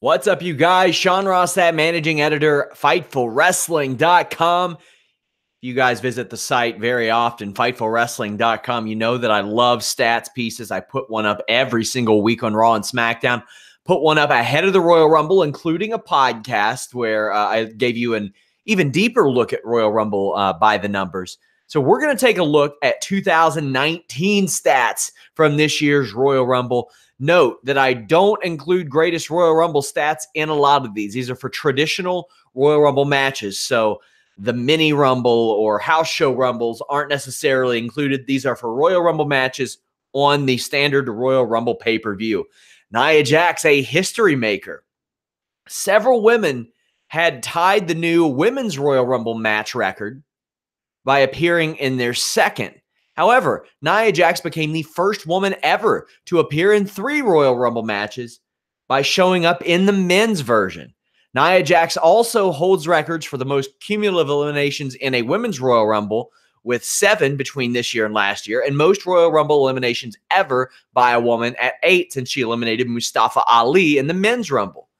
What's up, you guys? Sean Ross Sapp, managing editor, FightfulWrestling.com. You guys visit the site very often, FightfulWrestling.com. You know that I love stats pieces. I put one up every single week on Raw and SmackDown. Put one up ahead of the Royal Rumble, including a podcast where I gave you an even deeper look at Royal Rumble by the numbers. So we're going to take a look at 2019 stats from this year's Royal Rumble. Note that I don't include greatest Royal Rumble stats in a lot of these. These are for traditional Royal Rumble matches. So the mini Rumble or house show Rumbles aren't necessarily included. These are for Royal Rumble matches on the standard Royal Rumble pay-per-view. Nia Jax, a history maker. Several women had tied the new women's Royal Rumble match record by appearing in their second. However, Nia Jax became the first woman ever to appear in 3 Royal Rumble matches by showing up in the men's version. Nia Jax also holds records for the most cumulative eliminations in a women's Royal Rumble, with 7 between this year and last year, and most Royal Rumble eliminations ever by a woman at 8 since she eliminated Mustafa Ali in the men's Rumble.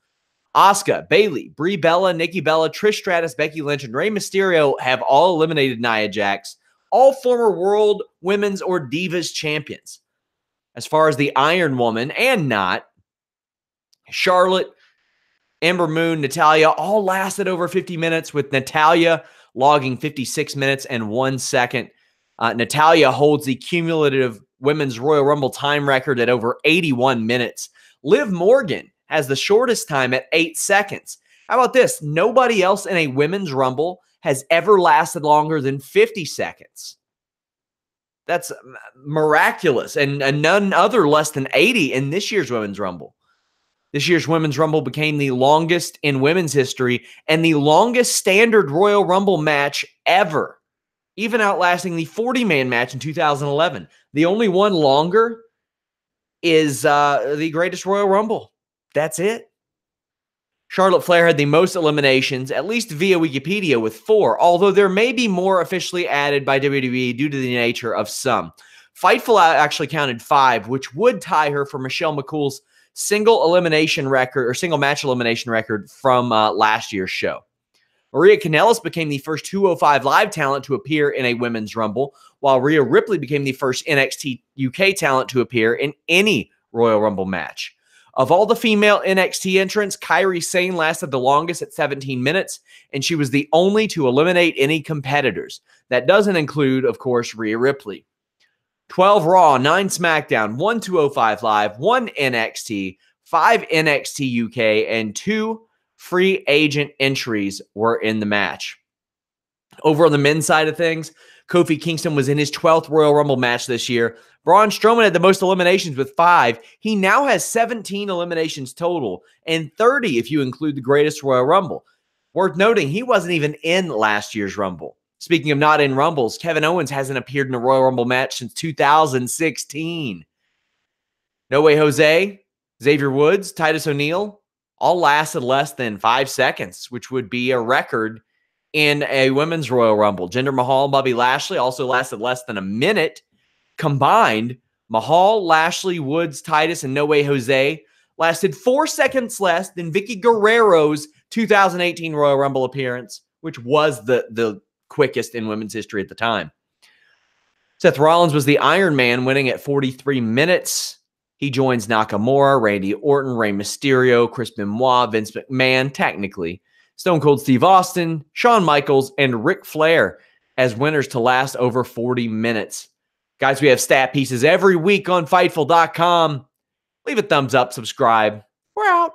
Asuka, Bayley, Brie Bella, Nikki Bella, Trish Stratus, Becky Lynch, and Rey Mysterio have all eliminated Nia Jax, all former World, Women's, or Divas champions. As far as the Iron Woman and not, Charlotte, Ember Moon, Natalya all lasted over 50 minutes, with Natalya logging 56 minutes and 1 second. Natalya holds the cumulative Women's Royal Rumble time record at over 81 minutes. Liv Morgan has the shortest time at 8 seconds. How about this? Nobody else in a Women's Rumble has ever lasted longer than 50 seconds. That's miraculous. And none other less than 80 in this year's Women's Rumble. This year's Women's Rumble became the longest in women's history and the longest standard Royal Rumble match ever, even outlasting the 40-man match in 2011. The only one longer is the greatest Royal Rumble. That's it. Charlotte Flair had the most eliminations, at least via Wikipedia, with 4, although there may be more officially added by WWE due to the nature of some. Fightful actually counted 5, which would tie her for Michelle McCool's single elimination record, or single match elimination record from last year's show. Maria Kanellis became the first 205 Live talent to appear in a Women's Rumble, while Rhea Ripley became the first NXT UK talent to appear in any Royal Rumble match. Of all the female NXT entrants, Kairi Sane lasted the longest at 17 minutes, and she was the only to eliminate any competitors. That doesn't include, of course, Rhea Ripley. 12 Raw, 9 SmackDown, 1 205 Live, 1 NXT, 5 NXT UK, and 2 free agent entries were in the match. Over on the men's side of things, Kofi Kingston was in his 12th Royal Rumble match this year. Braun Strowman had the most eliminations with 5. He now has 17 eliminations total, and 30 if you include the greatest Royal Rumble. Worth noting, he wasn't even in last year's Rumble. Speaking of not in Rumbles, Kevin Owens hasn't appeared in a Royal Rumble match since 2016. No Way Jose, Xavier Woods, Titus O'Neil all lasted less than 5 seconds, which would be a record in a Women's Royal Rumble. Jinder Mahal and Bobby Lashley also lasted less than a minute. Combined, Mahal, Lashley, Woods, Titus, and No Way Jose lasted 4 seconds less than Vicky Guerrero's 2018 Royal Rumble appearance, which was the quickest in women's history at the time. Seth Rollins was the Iron Man, winning at 43 minutes. He joins Nakamura, Randy Orton, Rey Mysterio, Chris Benoit, Vince McMahon, technically, Stone Cold Steve Austin, Shawn Michaels, and Ric Flair as winners to last over 40 minutes. Guys, we have stat pieces every week on Fightful.com. Leave a thumbs up, subscribe. We're out.